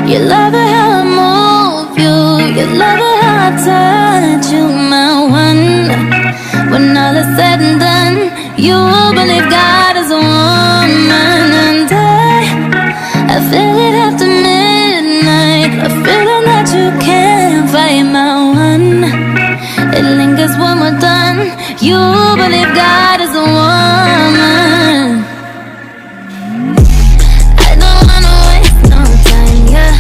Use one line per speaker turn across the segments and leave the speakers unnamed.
You love it how I move you. You love it how I touch you, my one. When all is said and done, you believe God is a woman. And I feel it after midnight, a feeling that you can't fight, my one. It lingers when we're done. You believe God is a woman. I don't wanna waste no time, yeah.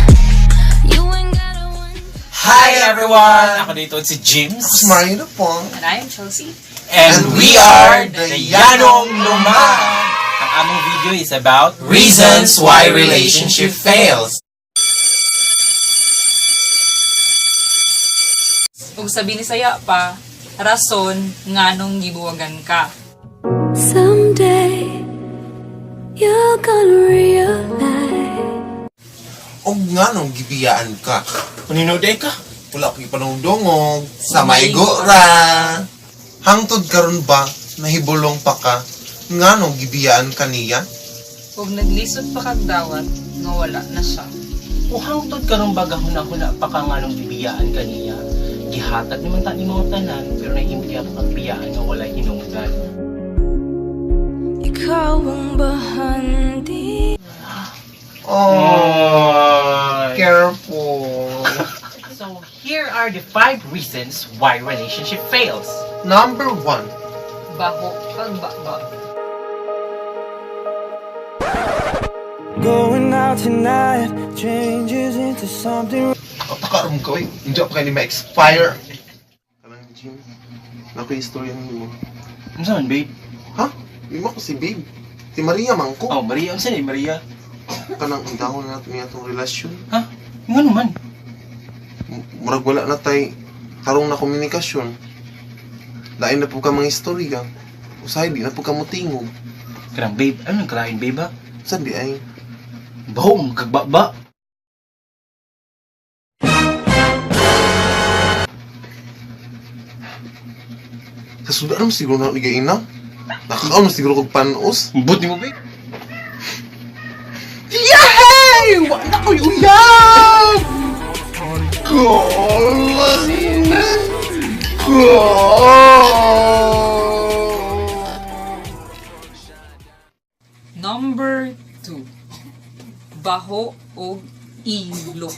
You ain't gotta wonder.
Hi everyone! Ako dito si James.
Marino po.
And I am Chelsea.
And we are the Yanong Luman. Ang among video is about reasons why relationship fails.
Kung sabi ni saya pa, rason nga nung gibuwagan ka.
Someday you're gonna realize.
O nga nung gibiyaan ka.
Paninode ka?
Wala ko ipanungdongog. Sa may ra. Hangtod karon ba, nahibulong pa ka. Nga nung gibiyaan ka niya.
Kung naglisod pa kag dawat, nga wala na siya.
Kung hangtod ka nung baga huna-huna pa ka nga nung bibiyaan kaniya, gihatag naman ta ni mga tanan, pero nahimpiyak ang biyaan nga wala hinungdan.
Ikaw ang bahandi.
Oh, careful.
So, here are the 5 reasons why relationship fails.
Number 1.
Baho kag baba.
Going out tonight changes into something.
Pagkaroon ko eh. Hindi ako kayo ni ma-expire. Kanang Jim. Naku yung istorya mo.
Ano saan, babe?
Ha? Hindi mo ko si Babe. Si Maria man ko.
Oh, Maria. Ano saan eh, Maria?
Kanang dahon na natin niya itong relasyon.
Ha? Nga naman.
Murag wala na tay karong na komunikasyon. Lain na po ka mga istorya. Usahay di na po ka mutingog.
Karang, babe. Ano nang kalain, babe, ha?
Saan di ay?
Bahong, kagbaba.
Sa sudan mo siguro na ligay ina. Nakakaon mo siguro kong panos.
Buti mo, babe.
Yay! Wala ko yung uyab!
Number 2. Baho o ilo.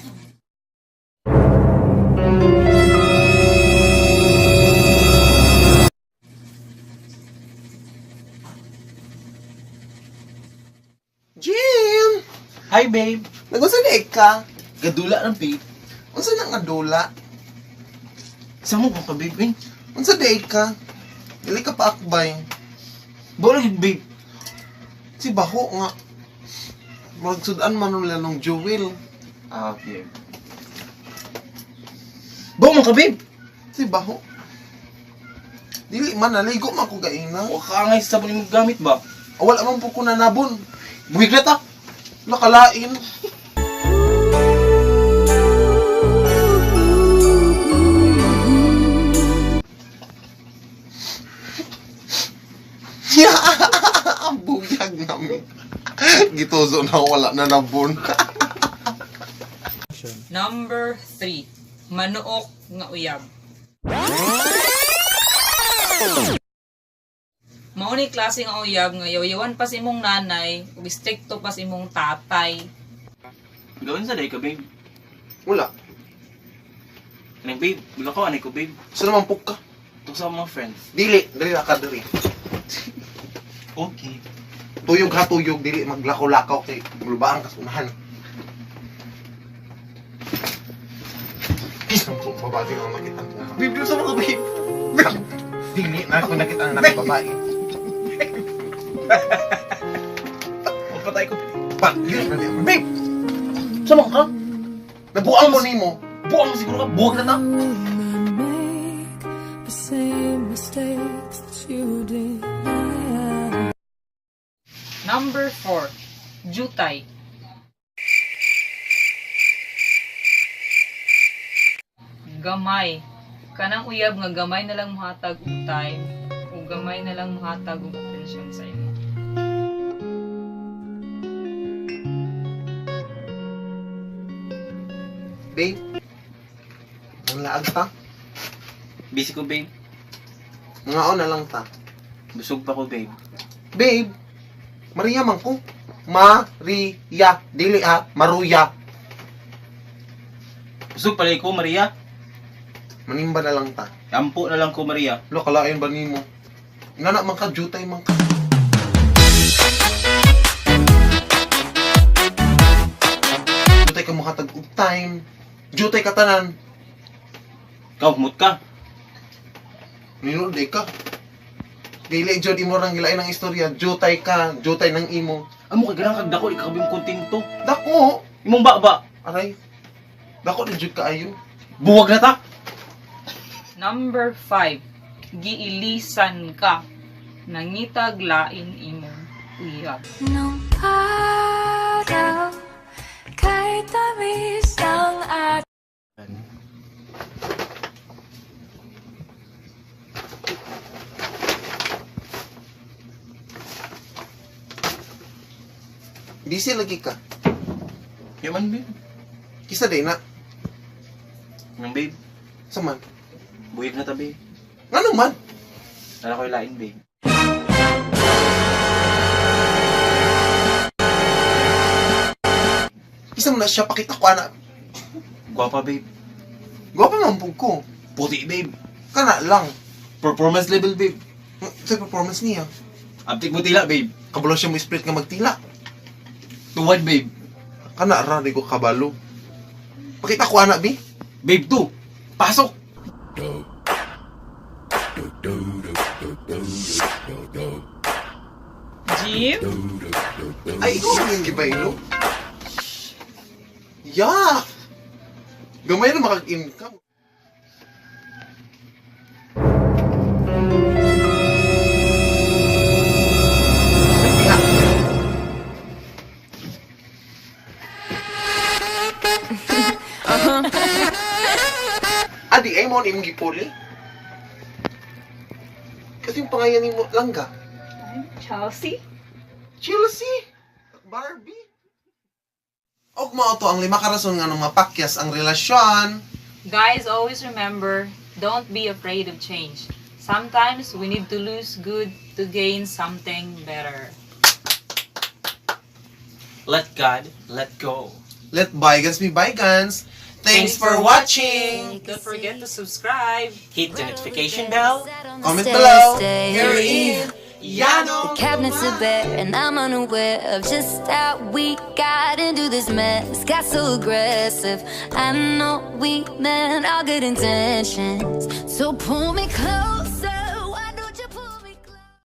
Jim!
Hi, babe.
Nagusan ka?
Gadula ng babe.
Unsa nang adula?
Saan mo ka, babe? Eh?
Unsa day ka? Dili ka pa akbay.
Bawal yun, babe.
Si Baho nga. Magsudan man nila nung Jewel.
Ah, babe. Bawa mo ka, babe.
Si Baho. Dili man naligo man ko gaina.
Huwag ka nga sa sabon yung gamit ba?
Wala man po ko nanabon.
Bumiglat ah.
Nakalain. Ang buyag namin. Gituzo na wala na nabon.
Number 3. Manuok nga uyab. Mao ni klase nga uyab nga yaw-yawan pa si imong nanay ug stricto pa si imong tatay.
Gawin sa day ka, babe.
Wala.
Anong, babe? Bila ko, anay ko, babe.
Saan naman puk ka?
Ito sa mga friends.
Dili. Dili na ka dili.
Okay.
Tuyog ha tuyog. Dili maglakaw-lakaw kay lubaan kasunahan. Isang po babae nga nakita ko.
Babe, doon sa mga babe.
Dili na ako nakita ang nakababae.
Magpatay ko.
Pak! Yun na niya.
Babe! Sama ka?
Nabuang mo ni mo.
Buwang mo siguro ka. Buwag na na.
Make the same mistakes that you did.
Number 4. Jutay. Gamay. Kanang uyab nga gamay na lang muhatag og time ug gamay na lang muhatag og atensyon sa imo.
Babe? Ang laag ta?
Busy ko, babe.
Ngaon na lang ta.
Busog pa ko, babe.
Babe, Maria man ko. Maria. Dili ha, Maruya.
Busog pala ko, Maria.
Manimba na lang ta.
Ampo na lang ko, Maria.
Lo, kalain ba nimo? Ingana man ka, jutay man ka. Jutay ka makatag og time. Jutay ka tanan.
Ikaw, humot ka.
Ninood ka. Dili jud imo rang gilain ang istorya. Jutay ka, jutay ng imo.
Amo kay ganang kagdako, ikakabing kontento.
Dako.
Imong ba?
Aray. Dako di jud kaayo.
Buwag na ta.
Number 5. Giilisan ka. Nangitag lain imong uyab.
Nung araw, kahit tamis ang ating
Busy lagi ka.
Yaman, babe.
Kisa day na.
Yung babe.
Saman.
Buyag na ta, babe.
Ngano man?
Nala ko yung lain, babe.
Kisa mo na siya pakita ko ana.
Gwapa, babe.
Gwapa man pug ko.
Puti, babe.
Kana lang.
Performance level, babe.
Sa performance niya.
Abtik mo tila, babe.
Kabalo siya mo split nga magtila.
Tuwad, babe.
Kana ra di ko kabalo. Pakita ko ana bi.
Babe, 2. Pasok.
Jim?
Ay, ikaw ang gibaylo. Ya! Gamay na makag-income. Adi, ay mo ni imong gipuli? Kasi yung pangayan ni mo langga.
Chelsea?
Chelsea! Barbie! Og mao to ang 5 ka rason nga nung mapakyas ang relasyon.
Guys, always remember, don't be afraid of change. Sometimes we need to lose good to gain something better.
Let God, let go.
Let bygones be bygones. Thanks for watching!
Don't forget to subscribe.
Hit the notification bell.
Comment below. Here is Yano.
The cabinets are bare, and I'm unaware of just how we got into this mess. Got so aggressive. I know we meant all good intentions, so pull me closer.